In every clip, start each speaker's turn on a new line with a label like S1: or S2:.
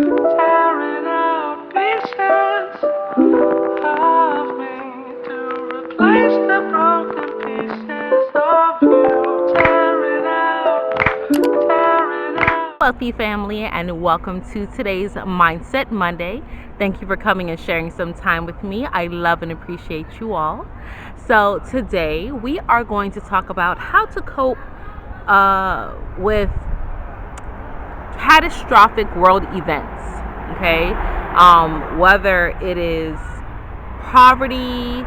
S1: tearing out pieces of me to replace the broken pieces of you. Tearing out.
S2: Wealthy family, and welcome to today's Mindset Monday. Thank you for coming and sharing some time with me. I love and appreciate you all. So today we are going to talk about how to cope with catastrophic world events. Okay, whether it is poverty,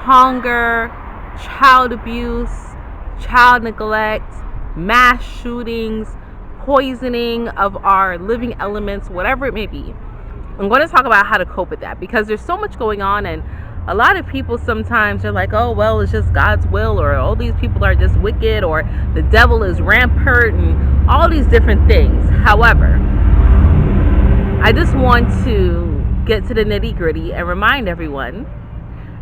S2: hunger, child abuse, child neglect, mass shootings, poisoning of our living elements, whatever it may be. I'm going to talk about how to cope with that because there's so much going on, and a lot of people sometimes are like, oh, well, it's just God's will, or all these people are just wicked, or the devil is rampant, and all these different things. However, I just want to get to the nitty-gritty and remind everyone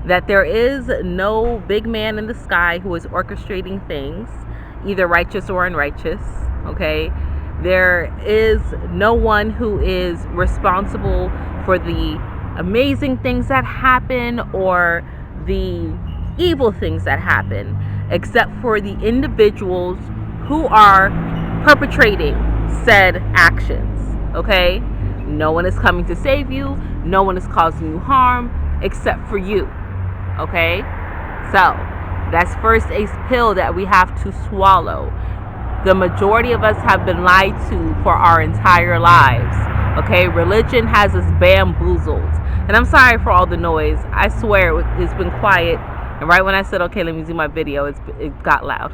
S2: that there is no big man in the sky who is orchestrating things, either righteous or unrighteous, okay? There is no one who is responsible for the amazing things that happen or the evil things that happen, except for the individuals who are perpetrating said actions, okay? No one is coming to save you. No one is causing you harm except for you, okay? So that's first a pill that we have to swallow. The majority of us have been lied to for our entire lives, okay? Religion has us bamboozled. And I'm sorry for all the noise. I swear it's been quiet. And right when I said, okay, let me do my video, it got loud.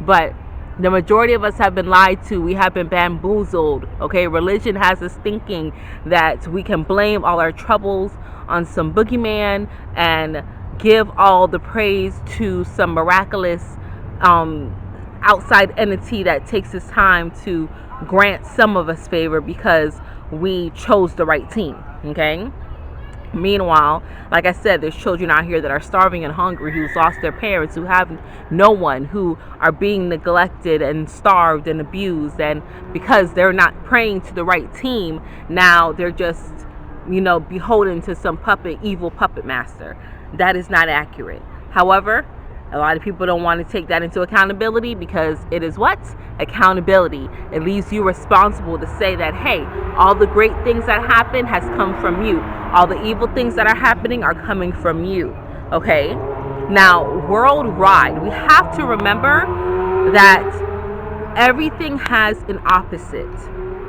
S2: But the majority of us have been lied to. We have been bamboozled, okay? Religion has us thinking that we can blame all our troubles on some boogeyman and give all the praise to some miraculous outside entity that takes its time to grant some of us favor because we chose the right team, okay? Meanwhile, like I said, there's children out here that are starving and hungry, who's lost their parents, who have no one, who are being neglected and starved and abused, and because they're not praying to the right team, now they're just, beholden to some evil puppet master. That is not accurate. However, a lot of people don't want to take that into accountability because it is what? Accountability. It leaves you responsible to say that, hey, all the great things that happen has come from you. All the evil things that are happening are coming from you. Okay? Now, worldwide, we have to remember that everything has an opposite.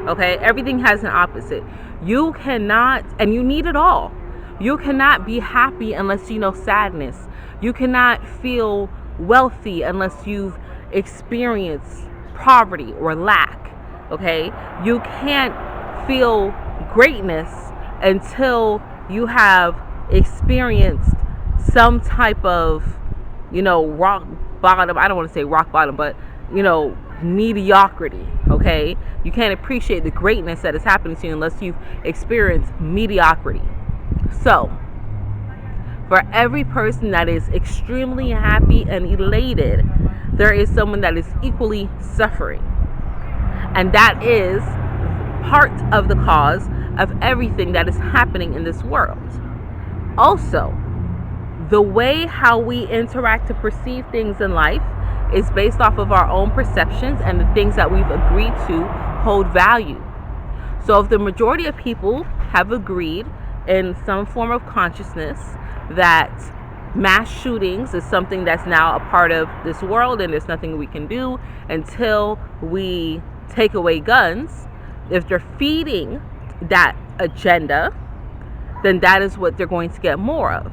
S2: Okay? Everything has an opposite. You cannot, and you need it all. You cannot be happy unless you know sadness. You cannot feel wealthy unless you've experienced poverty or lack, okay? You can't feel greatness until you have experienced some type of, rock bottom. I don't want to say rock bottom, but, mediocrity, okay? You can't appreciate the greatness that is happening to you unless you've experienced mediocrity. So, for every person that is extremely happy and elated, there is someone that is equally suffering. And that is part of the cause of everything that is happening in this world. Also, the way how we interact to perceive things in life is based off of our own perceptions and the things that we've agreed to hold value. So if the majority of people have agreed in some form of consciousness that mass shootings is something that's now a part of this world and there's nothing we can do until we take away guns, if they're feeding that agenda, then that is what they're going to get more of.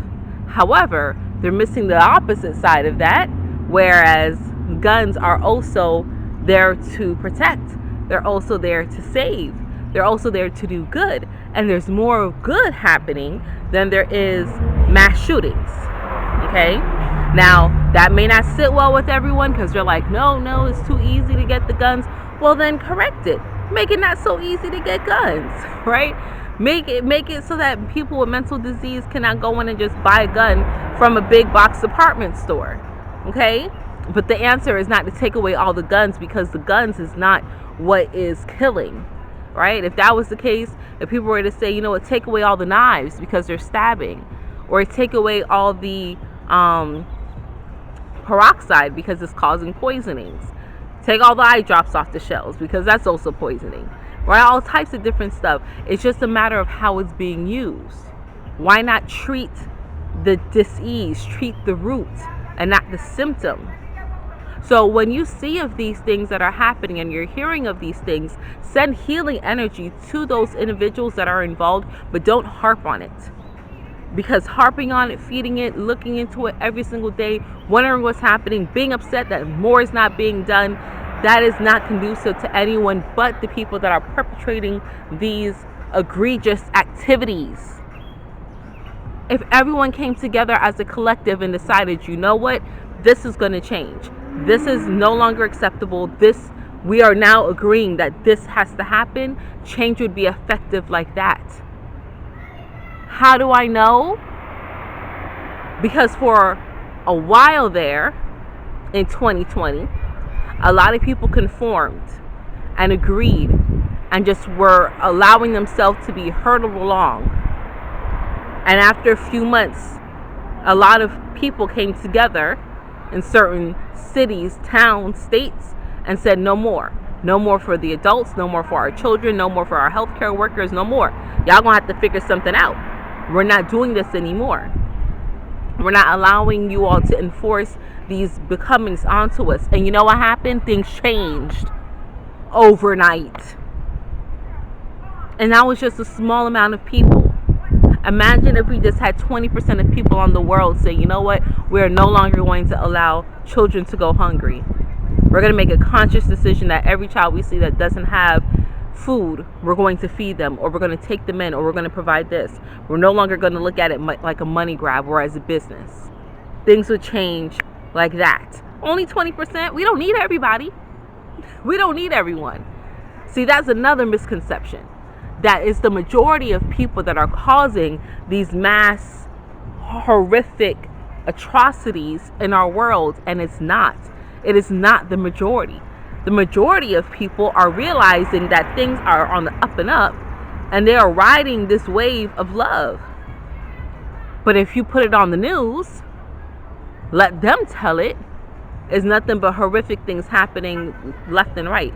S2: However, they're missing the opposite side of that, whereas guns are also there to protect. They're also there to save. They're also there to do good. And there's more good happening than there is mass shootings. Okay? Now, that may not sit well with everyone because they're like, no, it's too easy to get the guns. Well, then correct it. Make it not so easy to get guns, right? Make it so that people with mental disease cannot go in and just buy a gun from a big box department store. Okay? But the answer is not to take away all the guns, because the guns is not what is killing. right? If that was the case, if people were to say, you know what, take away all the knives because they're stabbing, or take away all the peroxide because it's causing poisonings, take all the eye drops off the shelves because that's also poisoning, right? All types of different stuff. It's just a matter of how it's being used. Why not treat the disease, treat the root and not the symptom? So when you see of these things that are happening and you're hearing of these things, send healing energy to those individuals that are involved, but don't harp on it. Because harping on it, feeding it, looking into it every single day, wondering what's happening, being upset that more is not being done, that is not conducive to anyone but the people that are perpetrating these egregious activities. If everyone came together as a collective and decided, you know what, this is going to change. This is no longer acceptable. We are now agreeing that this has to happen. Change would be effective like that. How do I know? Because for a while there, in 2020, a lot of people conformed and agreed and just were allowing themselves to be hurtled along. And after a few months, a lot of people came together in certain cities, towns, states, and said no more. No more for the adults, no more for our children, no more for our healthcare workers, no more. Y'all gonna have to figure something out. We're not doing this anymore. We're not allowing you all to enforce these becomings onto us. And you know what happened? Things changed overnight. And that was just a small amount of people. Imagine if we just had 20% of people on the world say, you know what, we're no longer going to allow children to go hungry. We're going to make a conscious decision that every child we see that doesn't have food, we're going to feed them, or we're going to take them in, or we're going to provide this. We're no longer going to look at it like a money grab or as a business. Things would change like that. Only 20%? We don't need everybody. We don't need everyone. See, that's another misconception. That is the majority of people that are causing these mass horrific atrocities in our world, and it's not. It is not the majority. The majority of people are realizing that things are on the up and up, and they are riding this wave of love. But if you put it on the news, let them tell it, it's nothing but horrific things happening left and right.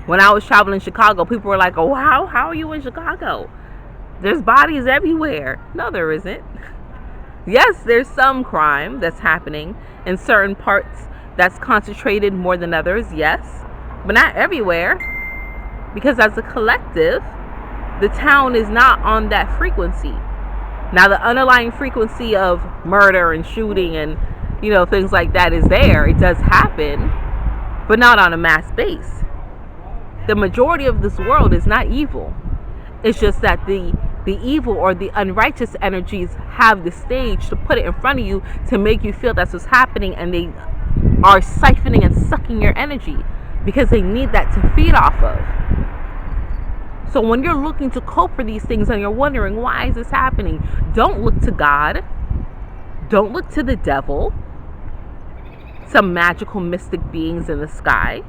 S2: When I was traveling in Chicago, people were like, oh, how are you in Chicago? There's bodies everywhere. No, there isn't. Yes, there's some crime that's happening in certain parts that's concentrated more than others, yes, but not everywhere. Because as a collective, the town is not on that frequency. Now, the underlying frequency of murder and shooting and, things like that is there. It does happen, but not on a mass base. The majority of this world is not evil. It's just that the evil or the unrighteous energies have the stage to put it in front of you to make you feel that's what's happening, and they are siphoning and sucking your energy because they need that to feed off of. So when you're looking to cope for these things and you're wondering, why is this happening? Don't look to God. Don't look to the devil, some magical mystic beings in the sky.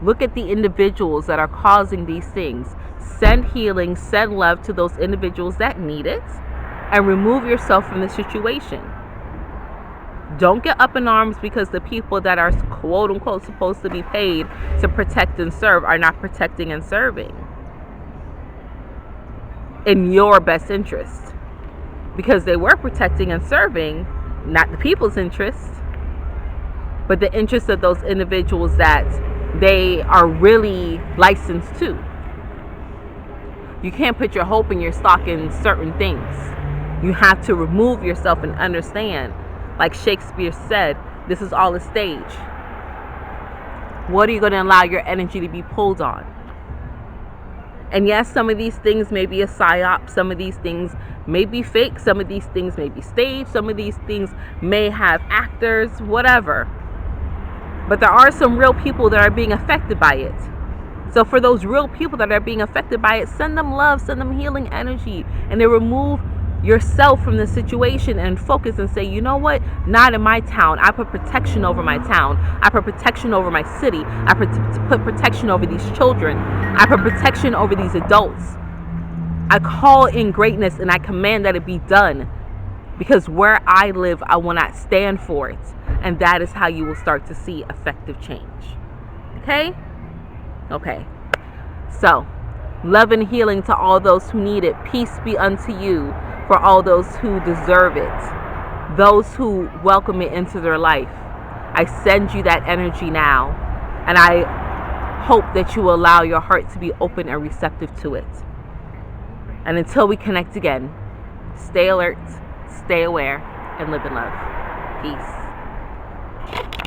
S2: Look at the individuals that are causing these things. Send healing, send love to those individuals that need it, and remove yourself from the situation. Don't get up in arms because the people that are quote unquote supposed to be paid to protect and serve are not protecting and serving in your best interest. Because they were protecting and serving not the people's interest, but the interest of those individuals that they are really licensed to. You can't put your hope and your stock in certain things. You have to remove yourself and understand, like Shakespeare said, this is all a stage. What are you going to allow your energy to be pulled on? And yes, some of these things may be a psyop. Some of these things may be fake. Some of these things may be staged. Some of these things may have actors, whatever. But there are some real people that are being affected by it. So for those real people that are being affected by it, send them love, send them healing energy, and then remove yourself from the situation and focus and say, you know what? Not in my town. I put protection over my town. I put protection over my city. I put protection over these children. I put protection over these adults. I call in greatness and I command that it be done, because where I live, I will not stand for it. And that is how you will start to see effective change. Okay? Okay. So, love and healing to all those who need it. Peace be unto you for all those who deserve it, those who welcome it into their life. I send you that energy now, and I hope that you will allow your heart to be open and receptive to it. And until we connect again, stay alert, stay aware, and live in love. Peace.